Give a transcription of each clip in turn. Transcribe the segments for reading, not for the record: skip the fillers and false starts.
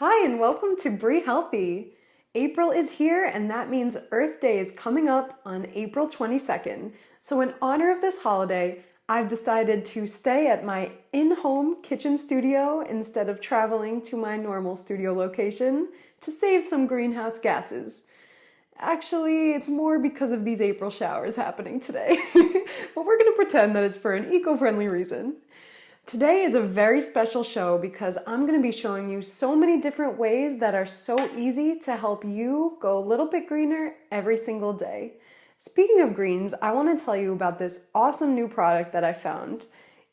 Hi, and welcome to Bri Healthy. April is here, and that means Earth Day is coming up on April 22nd. So in honor of this holiday, I've decided to stay at my in-home kitchen studio instead of traveling to my normal studio location to save some greenhouse gases. Actually, it's more because of these April showers happening today. But we're gonna pretend that it's for an eco-friendly reason. Today is a very special show because I'm going to be showing you so many different ways that are so easy to help you go a little bit greener every single day. Speaking of greens, I want to tell you about this awesome new product that I found.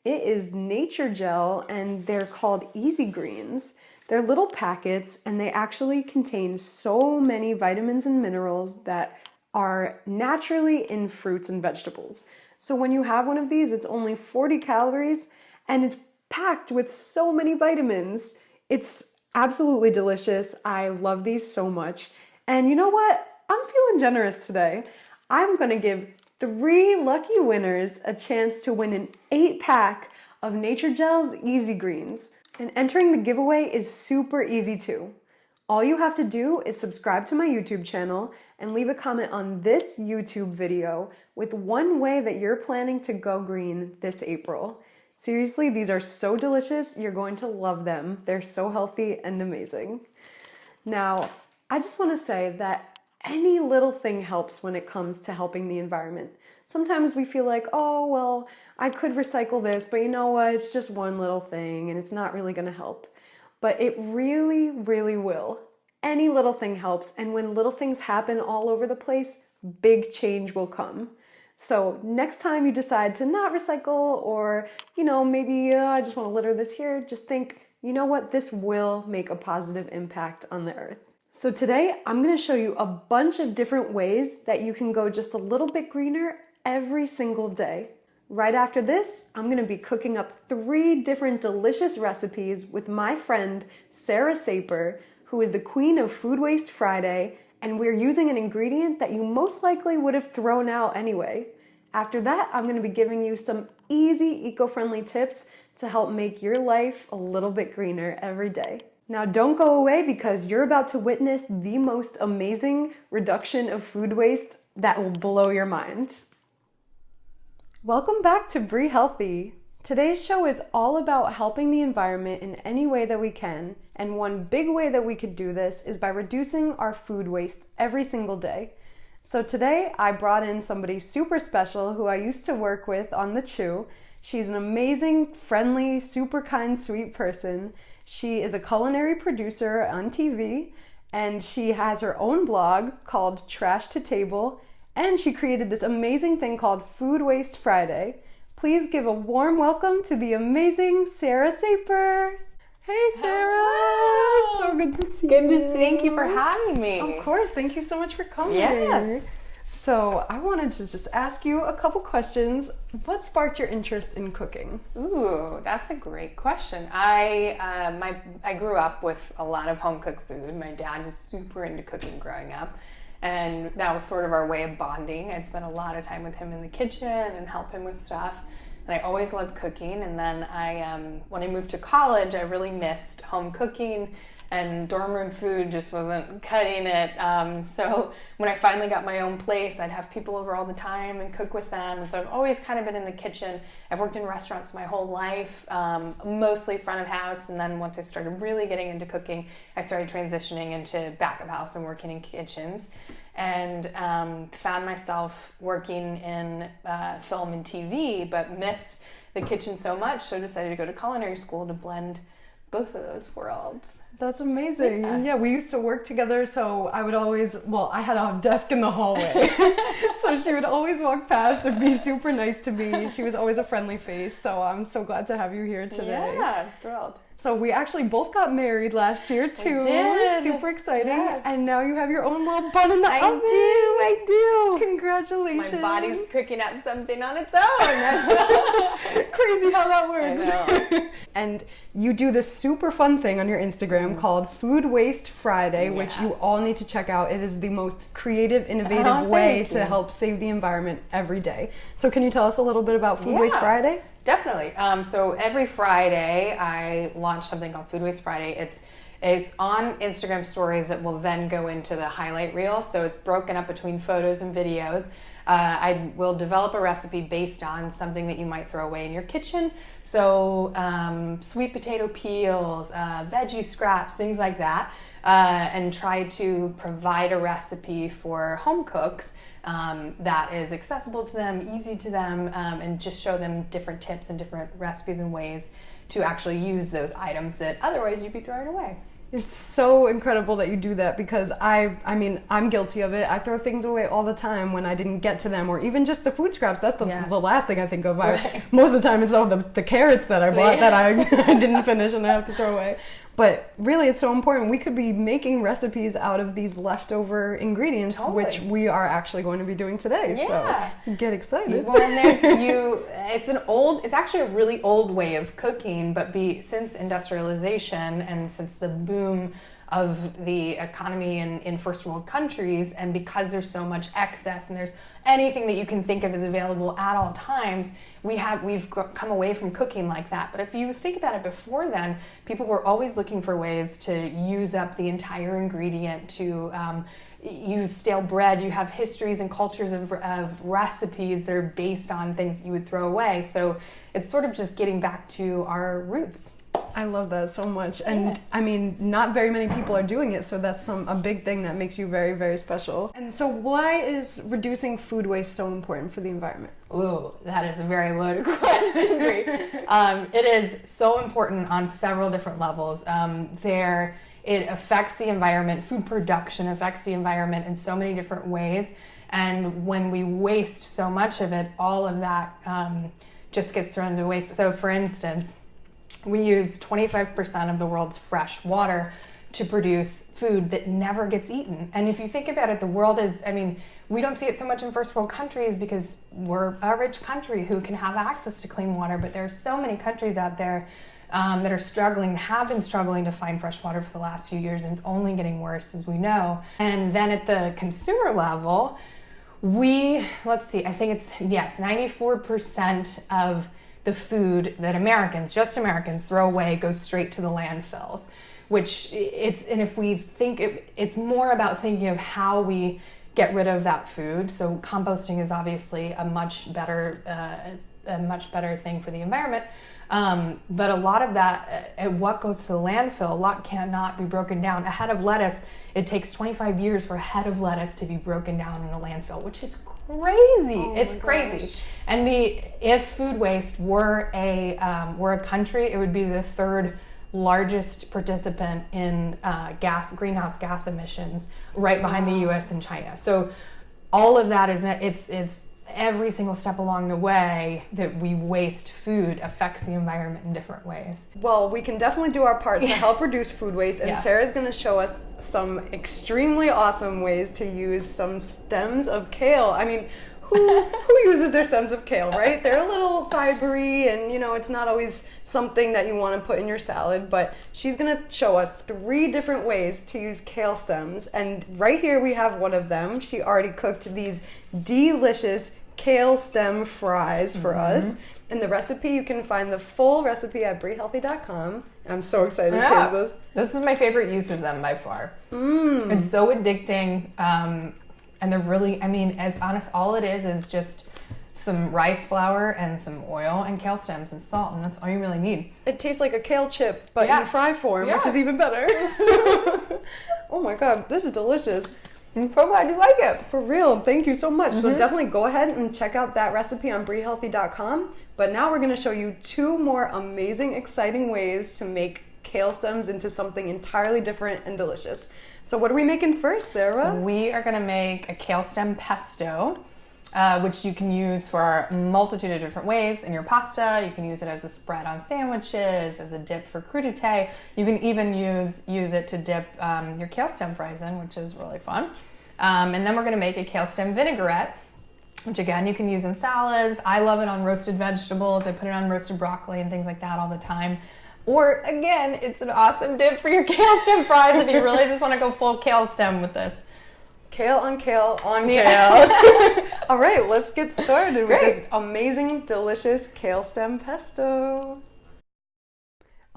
It is Naturgel and they're called Easy Greens. They're little packets and they actually contain so many vitamins and minerals that are naturally in fruits and vegetables. So when you have one of these, it's only 40 calories and it's packed with so many vitamins. It's absolutely delicious. I love these so much. And you know what? I'm feeling generous today. I'm gonna give 3 lucky winners a chance to win an 8-pack of Naturgel's Easy Greens. And entering the giveaway is super easy too. All you have to do is subscribe to my YouTube channel and leave a comment on this YouTube video with one way that you're planning to go green this April. Seriously, these are so delicious. You're going to love them. They're so healthy and amazing. Now, I just want to say that any little thing helps when it comes to helping the environment. Sometimes we feel like, oh, well, I could recycle this, but you know what? It's just one little thing and it's not really going to help. But it really, really will. Any little thing helps. And when little things happen all over the place, big change will come. So next time you decide to not recycle or, maybe I just want to litter this here, just think, you know what, this will make a positive impact on the earth. So today I'm going to show you a bunch of different ways that you can go just a little bit greener every single day. Right after this, I'm going to be cooking up 3 different delicious recipes with my friend Sarah Saper, who is the queen of FoodWasteFriday, and we're using an ingredient that you most likely would have thrown out anyway. After that, I'm going to be giving you some easy eco-friendly tips to help make your life a little bit greener every day. Now don't go away because you're about to witness the most amazing reduction of food waste that will blow your mind. Welcome back to Bri Healthy. Today's show is all about helping the environment in any way that we can, and one big way that we could do this is by reducing our food waste every single day. So today I brought in somebody super special who I used to work with on The Chew. She's an amazing, friendly, super kind, sweet person. She is a culinary producer on TV, and she has her own blog called Trash to Table, and she created this amazing thing called FoodWasteFriday. Please give a warm welcome to the amazing Sarah Saper. Hey, Sarah. Hello. So good to see you. Thank you for having me. Of course. Thank you so much for coming. Yes. So I wanted to just ask you a couple questions. What sparked your interest in cooking? Ooh, that's a great question. I grew up with a lot of home cooked food. My dad was super into cooking growing up. And that was sort of our way of bonding. I'd spend a lot of time with him in the kitchen and help him with stuff. And I always loved cooking. And then when I moved to college, I really missed home cooking, and dorm room food just wasn't cutting it. So when I finally got my own place, I'd have people over all the time and cook with them. And so I've always kind of been in the kitchen. I've worked in restaurants my whole life, mostly front of house. And then once I started really getting into cooking, I started transitioning into back of house and working in kitchens. And found myself working in film and TV, but missed the kitchen so much, so decided to go to culinary school to blend both of those worlds. That's amazing. Yeah, we used to work together, so I would always, I had a desk in the hallway. So she would always walk past and be super nice to me. She was always a friendly face, so I'm so glad to have you here today. Yeah, thrilled. So we actually both got married last year too. We did. Super exciting. Yes. And now you have your own little bun in the oven. I do. Congratulations. My body's cooking up something on its own. Crazy how that works. I know. And you do this super fun thing on your Instagram called Food Waste Friday, which you all need to check out. It is the most creative, innovative way to help save the environment every day. So can you tell us a little bit about Food Waste Friday? Definitely. So every Friday I launch something called Food Waste Friday. It's on Instagram stories that will then go into the highlight reel. So it's broken up between photos and videos. I will develop a recipe based on something that you might throw away in your kitchen. So sweet potato peels, veggie scraps, things like that. And try to provide a recipe for home cooks that is accessible to them, easy to them, and just show them different tips and different recipes and ways to actually use those items that otherwise you'd be throwing away. It's so incredible that you do that, because I mean, I'm guilty of it. I throw things away all the time when I didn't get to them, or even just the food scraps. That's the last thing I think of. Most of the time it's all the carrots that I bought that I didn't finish and I have to throw away. But really, it's so important. We could be making recipes out of these leftover ingredients, which we are actually going to be doing today. Yeah. So get excited. Well, and it's actually a really old way of cooking, but since industrialization and since the boom of the economy in first world countries, and because there's so much excess and there's anything that you can think of is available at all times, we've come away from cooking like that. But if you think about it, before then, people were always looking for ways to use up the entire ingredient, to use stale bread. You have histories and cultures of recipes that are based on things you would throw away. So it's sort of just getting back to our roots. I love that so much. And I mean, not very many people are doing it, so that's a big thing that makes you very, very special. And so why is reducing food waste so important for the environment? Ooh, that is a very loaded question, Bri. It is so important on several different levels. It affects the environment. Food production affects the environment in so many different ways. And when we waste so much of it, all of that just gets thrown to waste. So for instance, we use 25% of the world's fresh water to produce food that never gets eaten. And if you think about it, the world is, I mean, we don't see it so much in first world countries because we're a rich country who can have access to clean water, but there are so many countries out there that are struggling, have been struggling to find fresh water for the last few years, and it's only getting worse, as we know. And then at the consumer level, I think it's, 94% of the food that just Americans throw away goes straight to the landfills, and if we think it's more about thinking of how we get rid of that food. So composting is obviously a much better thing for the environment. But a lot of that, what goes to the landfill, a lot cannot be broken down. A head of lettuce, it takes 25 years for a head of lettuce to be broken down in a landfill, which is crazy. It's crazy. Gosh. And if food waste were a country, it would be the third largest participant in greenhouse gas emissions, right behind the U.S. and China. So all of that it's every single step along the way that we waste food affects the environment in different ways. Well, we can definitely do our part to help reduce food waste, and Sarah's going to show us some extremely awesome ways to use some stems of kale. I mean, who uses their stems of kale, right? They're a little fibery, and it's not always something that you want to put in your salad, but she's going to show us 3 different ways to use kale stems. And right here we have one of them. She already cooked these delicious kale stem fries for us. And the recipe, you can find the full recipe at brihealthy.com. I'm so excited to taste this. This is my favorite use of them by far. It's so addicting. And they're really, it's honest, all it is just some rice flour and some oil and kale stems and salt, and that's all you really need. It tastes like a kale chip, but in fry form, which is even better. Oh my God, this is delicious. I'm so glad you like it. For real, thank you so much. So definitely go ahead and check out that recipe on brihealthy.com. But now we're going to show you 2 more amazing, exciting ways to make kale stems into something entirely different and delicious. So what are we making first, Sarah? We are going to make a kale stem pesto, which you can use for a multitude of different ways in your pasta. You can use it as a spread on sandwiches, as a dip for crudité. You can even use it to dip your kale stem fries in, which is really fun. And then we're going to make a kale stem vinaigrette, which again, you can use in salads. I love it on roasted vegetables. I put it on roasted broccoli and things like that all the time. Or again, it's an awesome dip for your kale stem fries if you really just want to go full kale stem with this. Kale on kale on kale. All right, let's get started with this amazing, delicious kale stem pesto.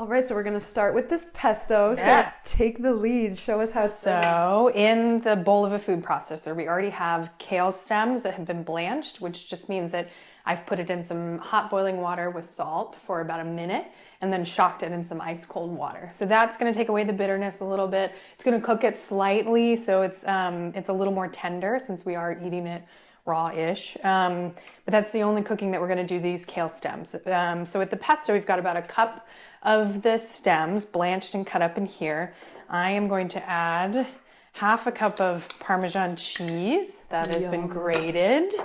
All right, so we're gonna start with this pesto. Yes. So take the lead. Show us how it's done. So in the bowl of a food processor, we already have kale stems that have been blanched, which just means that I've put it in some hot boiling water with salt for about a minute and then shocked it in some ice cold water. So that's gonna take away the bitterness a little bit. It's gonna cook it slightly so it's a little more tender since we are eating it raw-ish. But that's the only cooking that we're gonna do these kale stems. So with the pesto, we've got about a cup of the stems blanched and cut up in here. I am going to add half a cup of Parmesan cheese that has been grated.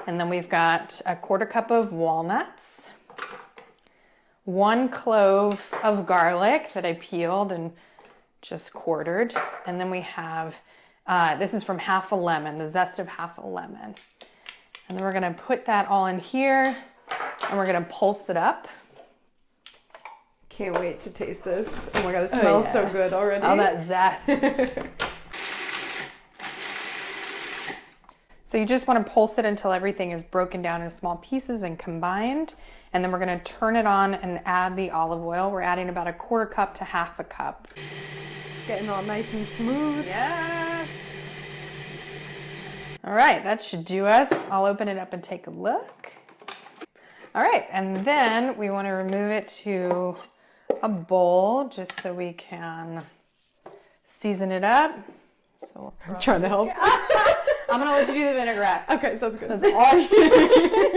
And then we've got a quarter cup of walnuts, 1 clove of garlic that I peeled and just quartered. And then we have, this is from half a lemon, the zest of half a lemon. And then we're gonna put that all in here and we're gonna pulse it up. Can't wait to taste this. Oh my God, it smells so good already. All that zest. So you just want to pulse it until everything is broken down into small pieces and combined. And then we're going to turn it on and add the olive oil. We're adding about a quarter cup to half a cup. Getting all nice and smooth. Yes. All right, that should do us. I'll open it up and take a look. All right, and then we want to remove it to a bowl just so we can season it up. So I'm trying to help. I'm gonna let you do the vinaigrette. Okay, sounds good. That's all you do.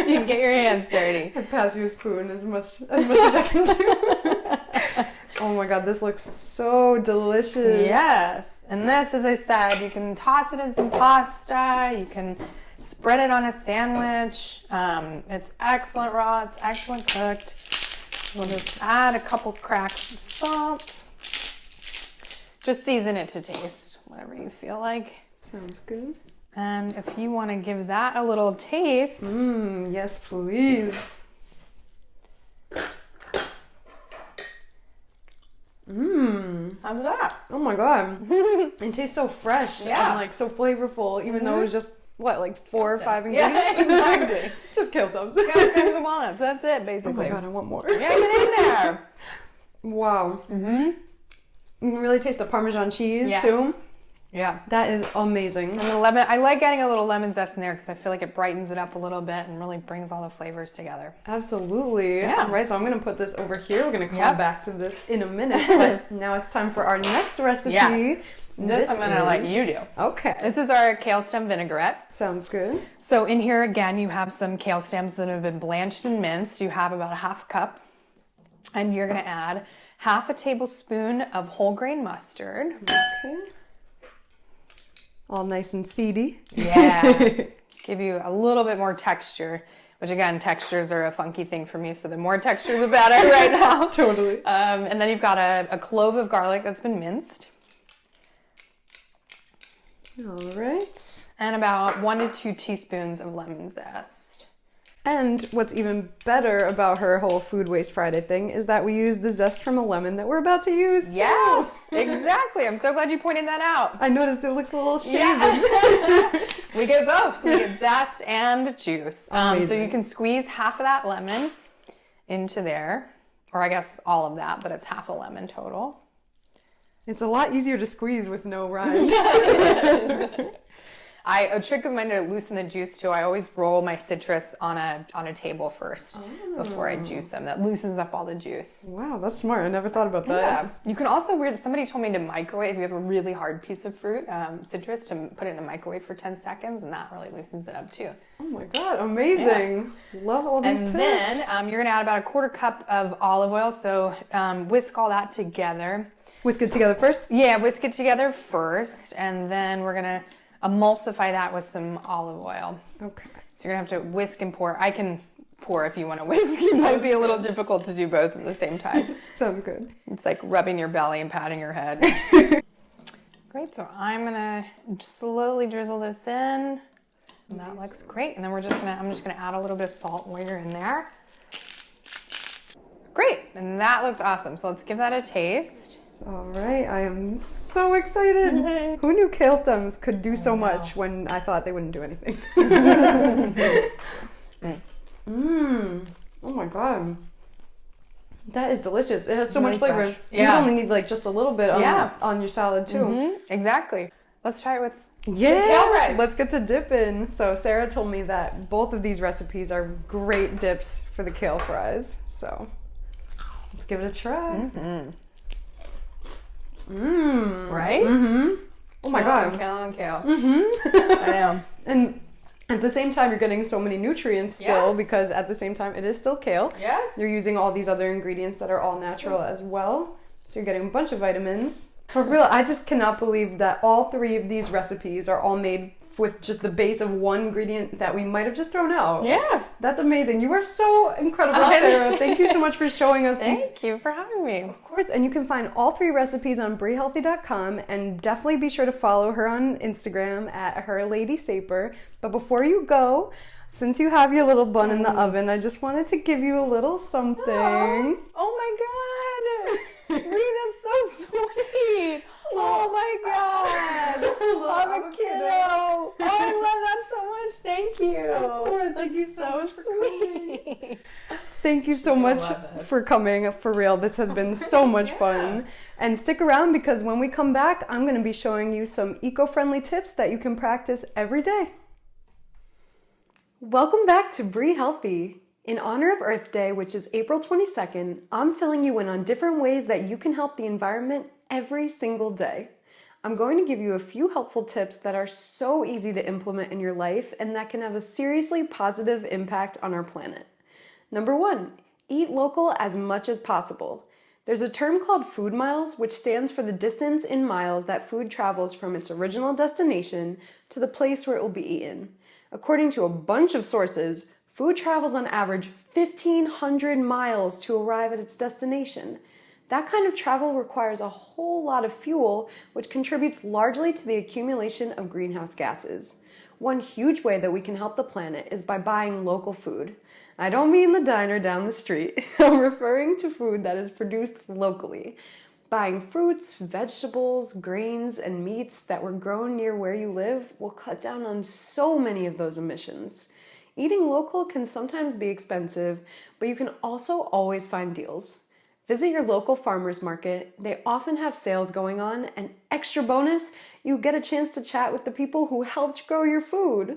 So you can get your hands dirty. I pass you a spoon as much as I can do. Oh my God, this looks so delicious. Yes, and this, as I said, you can toss it in some pasta. You can spread it on a sandwich. It's excellent raw. It's excellent cooked. We'll just add a couple cracks of salt. Just season it to taste, whatever you feel like. Sounds good. And if you want to give that a little taste. Yes, please. How's that? Oh my God. It tastes so fresh and like so flavorful, even though it was just, what, like 4 or 5 ingredients? Yeah, exactly. Just kale stems. Kale stems and walnuts. That's it, Oh basically. my God, I want more. Yeah, get in there. Wow. You can really taste the Parmesan cheese too. Yeah. That is amazing. And the lemon, I like adding a little lemon zest in there because I feel like it brightens it up a little bit and really brings all the flavors together. Absolutely. Yeah. All right, so I'm going to put this over here. We're going to come back to this in a minute. But now it's time for our next recipe. Yes. This I'm going to let you do. Okay. This is our kale stem vinaigrette. Sounds good. So in here, again, you have some kale stems that have been blanched and minced. You have about a half cup. And you're going to add half a tablespoon of whole grain mustard. Okay. All nice and seedy. Yeah. Give you a little bit more texture, which again, textures are a funky thing for me. So the more texture, the better right now. Totally. And then you've got a clove of garlic that's been minced. All right. And about 1 to 2 teaspoons of lemon zest. And what's even better about her whole Food Waste Friday thing is that we use the zest from a lemon that we're about to use too. Yes, exactly. I'm so glad you pointed that out. I noticed it looks a little shady. Yeah. We get both. We get zest and juice. So Amazing. you can squeeze half of that lemon into there, or I guess all of that, but it's half a lemon total. It's a lot easier to squeeze with no rind. A trick of mine to loosen the juice too, I always roll my citrus on a table first before I juice them. That loosens up all the juice. Wow, that's smart. I never thought about that. Yeah. You can also, somebody told me to microwave, if you have a really hard piece of fruit, citrus, to put it in the microwave for 10 seconds, and that really loosens it up too. Oh my God, amazing. Love all these tips. And then you're gonna add about a quarter cup of olive oil, so whisk all that together. Whisk it together first? Yeah, whisk it together first, and then we're gonna emulsify that with some olive oil. Okay. So you're gonna have to whisk and pour. I can pour if you want to whisk. It might be a little difficult to do both at the same time. Sounds good. It's like rubbing your belly and patting your head. Great, so I'm gonna slowly drizzle this in. And that looks great. And then I'm just gonna add a little bit of salt while you're in there. Great, and that looks awesome. So let's give that a taste. All right, I am so excited. Who knew kale stems could do so much when I thought they wouldn't do anything? Oh my God. That is delicious. It has so Really much flavor. fresh. You Yeah. only need like just a little bit on your salad too. Exactly. Let's try it with Yeah, kale fries. let's get to dipping. So Sarah told me that both of these recipes are great dips for the kale fries. So let's give it a try. Right? Oh my god. Kale on kale. I know. And at the same time, you're getting so many nutrients still Yes. because at the same time, it is still kale. Yes. You're using all these other ingredients that are all natural as well. So you're getting a bunch of vitamins. For real, I just cannot believe that all three of these recipes are all made with just the base of one ingredient that we might have just thrown out. Yeah. That's amazing. You are so incredible, Sarah. Thank you so much for showing us these. Thank you for having me. Of course, and you can find all three recipes on BriHealthy.com, and definitely be sure to follow her on Instagram at HerLadySaper. But before you go, since you have your little bun in the oven, I just wanted to give you a little something. Oh my god. Bri, that's so sweet. Oh my god. Avocado. Oh, I love that so much. Thank you. Thank you so sweet. Thank you so gonna much love this. for coming. For real, this has been so much fun. And stick around because when we come back, I'm going to be showing you some eco-friendly tips that you can practice every day. Welcome back to Bri Healthy. In honor of Earth Day, which is April 22nd, I'm filling you in on different ways that you can help the environment every single day. I'm going to give you a few helpful tips that are so easy to implement in your life and that can have a seriously positive impact on our planet. Number 1, eat local as much as possible. There's a term called food miles, which stands for the distance in miles that food travels from its original destination to the place where it will be eaten. According to a bunch of sources, food travels on average 1,500 miles to arrive at its destination. That kind of travel requires a whole lot of fuel, which contributes largely to the accumulation of greenhouse gases. One huge way that we can help the planet is by buying local food. I don't mean the diner down the street. I'm referring to food that is produced locally. Buying fruits, vegetables, grains, and meats that were grown near where you live will cut down on so many of those emissions. Eating local can sometimes be expensive, but you can also always find deals. Visit your local farmer's market. They often have sales going on, and extra bonus, you get a chance to chat with the people who helped grow your food.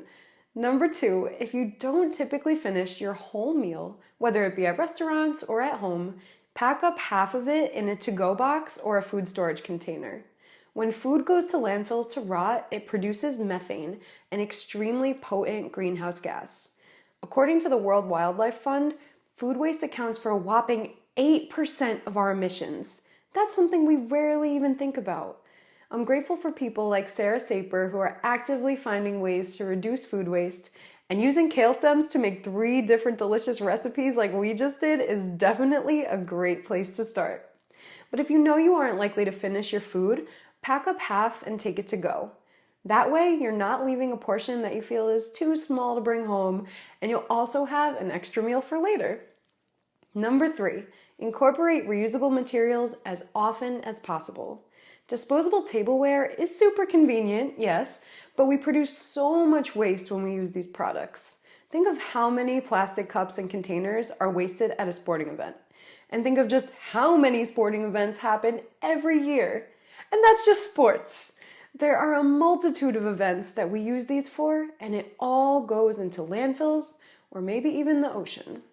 Number 2, if you don't typically finish your whole meal, whether it be at restaurants or at home, pack up half of it in a to-go box or a food storage container. When food goes to landfills to rot, it produces methane, an extremely potent greenhouse gas. According to the World Wildlife Fund, food waste accounts for a whopping 8% of our emissions. That's something we rarely even think about. I'm grateful for people like Sarah Saper who are actively finding ways to reduce food waste, and using kale stems to make 3 different delicious recipes like we just did is definitely a great place to start. But if you know you aren't likely to finish your food, pack up half and take it to go. That way, you're not leaving a portion that you feel is too small to bring home, and you'll also have an extra meal for later. Number 3, incorporate reusable materials as often as possible. Disposable tableware is super convenient, yes, but we produce so much waste when we use these products. Think of how many plastic cups and containers are wasted at a sporting event. And think of just how many sporting events happen every year. And that's just sports. There are a multitude of events that we use these for, and it all goes into landfills or maybe even the ocean.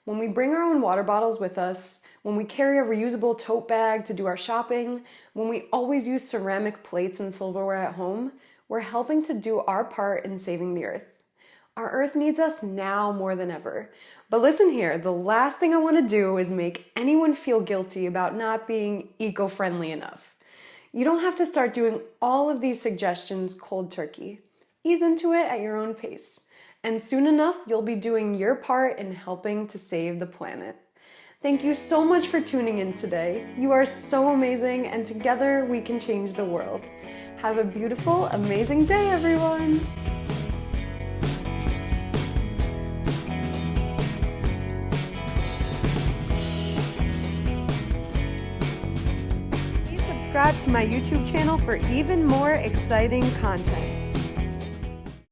When we bring our own water bottles with us, when we carry a reusable tote bag to do our shopping, when we always use ceramic plates and silverware at home, we're helping to do our part in saving the earth. Our earth needs us now more than ever. But listen here, the last thing I want to do is make anyone feel guilty about not being eco-friendly enough. You don't have to start doing all of these suggestions cold turkey. Ease into it at your own pace. And soon enough, you'll be doing your part in helping to save the planet. Thank you so much for tuning in today. You are so amazing, and together we can change the world. Have a beautiful, amazing day, everyone. Please subscribe to my YouTube channel for even more exciting content.